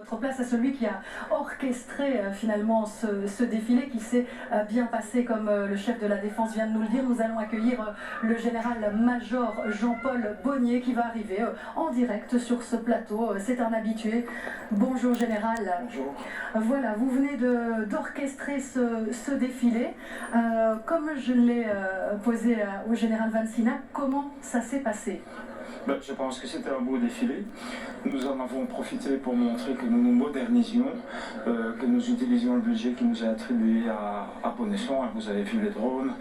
Votre place à celui qui a orchestré finalement ce défilé qui s'est bien passé comme le chef de la défense vient de nous le dire. Nous allons accueillir le général-major Jean-Paul Bonnier qui va arriver en direct sur ce plateau. C'est un habitué. Bonjour général. Bonjour. Voilà, vous venez d'orchestrer ce défilé. Comme je l'ai posé au général Vansina, comment ça s'est passé ? Je pense que c'était un beau défilé. Nous en avons profité pour montrer que nous nous modernisions, que nous utilisions le budget qui nous est attribué à bon escient. Vous avez vu les drones.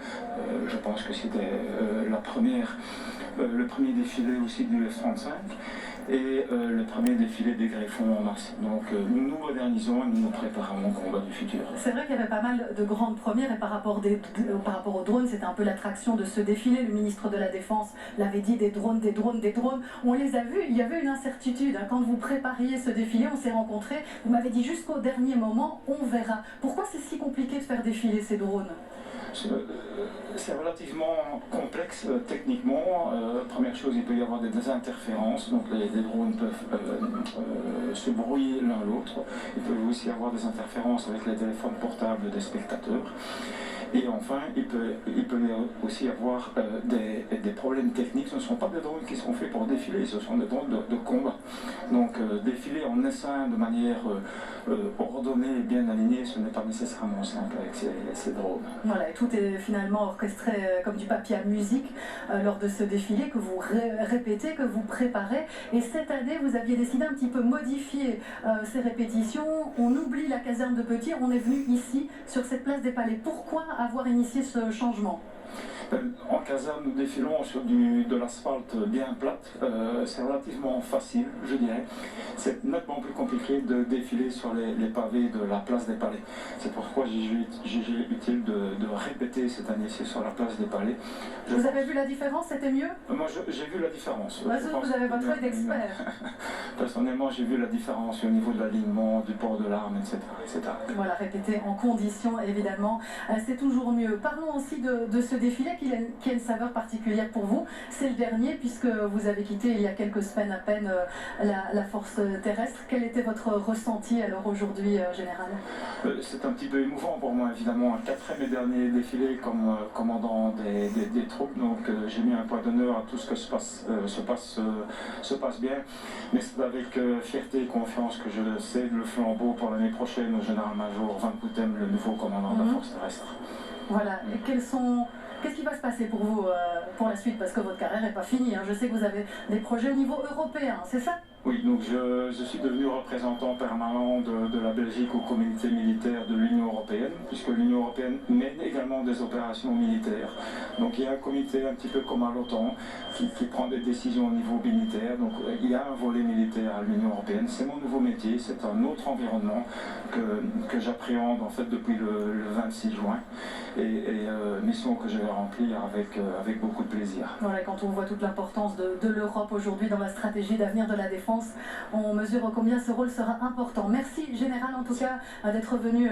Je pense que c'était le premier défilé aussi du F-35 et le premier défilé des Griffons en mars. Donc nous nous modernisons et nous nous préparons au combat du futur. C'est vrai qu'il y avait pas mal de grandes premières et par rapport aux drones, c'était un peu l'attraction de ce défilé. Le ministre de la Défense l'avait dit, des drones. On les a vus, il y avait une incertitude. Quand vous prépariez ce défilé, on s'est rencontrés. Vous m'avez dit jusqu'au dernier moment, on verra. Pourquoi c'est si compliqué de faire défiler ces drones ? C'est relativement complexe techniquement. Première chose, il peut y avoir des interférences, donc les drones peuvent se brouiller l'un l'autre. Il peut aussi y avoir des interférences avec les téléphones portables des spectateurs. Et enfin, il peut aussi y avoir des problèmes techniques. Ce ne sont pas des drones qui sont faits pour défiler, ce sont des drones de combat. Donc défiler en essaim de manière ordonnée et bien alignée, ce n'est pas nécessairement simple avec ces drones. Voilà, et tout est finalement orchestré comme du papier à musique lors de ce défilé que vous répétez, que vous préparez. Et cette année, vous aviez décidé un petit peu modifier ces répétitions. On oublie la caserne de Petit, on est venu ici, sur cette place des Palais. Pourquoi avoir initié ce changement ? En caserne, nous défilons sur de l'asphalte bien plate. C'est relativement facile, je dirais. C'est nettement plus compliqué de défiler sur les pavés de la place des Palais. C'est pourquoi j'ai jugé utile de répéter cette année-ci sur la place des Palais. Vous avez vu la différence, c'était mieux ? Moi, j'ai vu la différence. Vous avez votre œil d'expert. Personnellement, j'ai vu la différence au niveau de l'alignement, du port de l'arme, etc., etc. Voilà, répéter en condition, évidemment, c'est toujours mieux. Parlons aussi de ce défilé qui a une saveur particulière pour vous. C'est le dernier, puisque vous avez quitté il y a quelques semaines à peine la force terrestre. Quel était votre ressenti alors aujourd'hui, général ? C'est un petit peu émouvant pour moi, évidemment. Un quatrième et dernier défilé comme commandant des troupes, donc j'ai mis un point d'honneur à tout ce que se passe bien. Mais c'est avec fierté et confiance que je cède le flambeau pour l'année prochaine au général-major Van Putem, le nouveau commandant de la force terrestre. Voilà, et qu'est-ce qui va se passer pour vous pour la suite ? Parce que votre carrière n'est pas finie. Je sais que vous avez des projets au niveau européen, c'est ça ? Oui, donc je suis devenu représentant permanent de la Belgique au comité militaire de l'Union européenne, puisque l'Union européenne mène également des opérations militaires. Donc il y a un comité un petit peu comme à l'OTAN qui prend des décisions au niveau militaire. Donc il y a un volet militaire à l'Union européenne. C'est mon nouveau métier, c'est un autre environnement que j'appréhende en fait depuis le 26 juin. Et mission que je vais remplir avec beaucoup de plaisir. Voilà, quand on voit toute l'importance de l'Europe aujourd'hui dans la stratégie d'avenir de la défense, on mesure combien ce rôle sera important. Merci Général en tout cas d'être venu.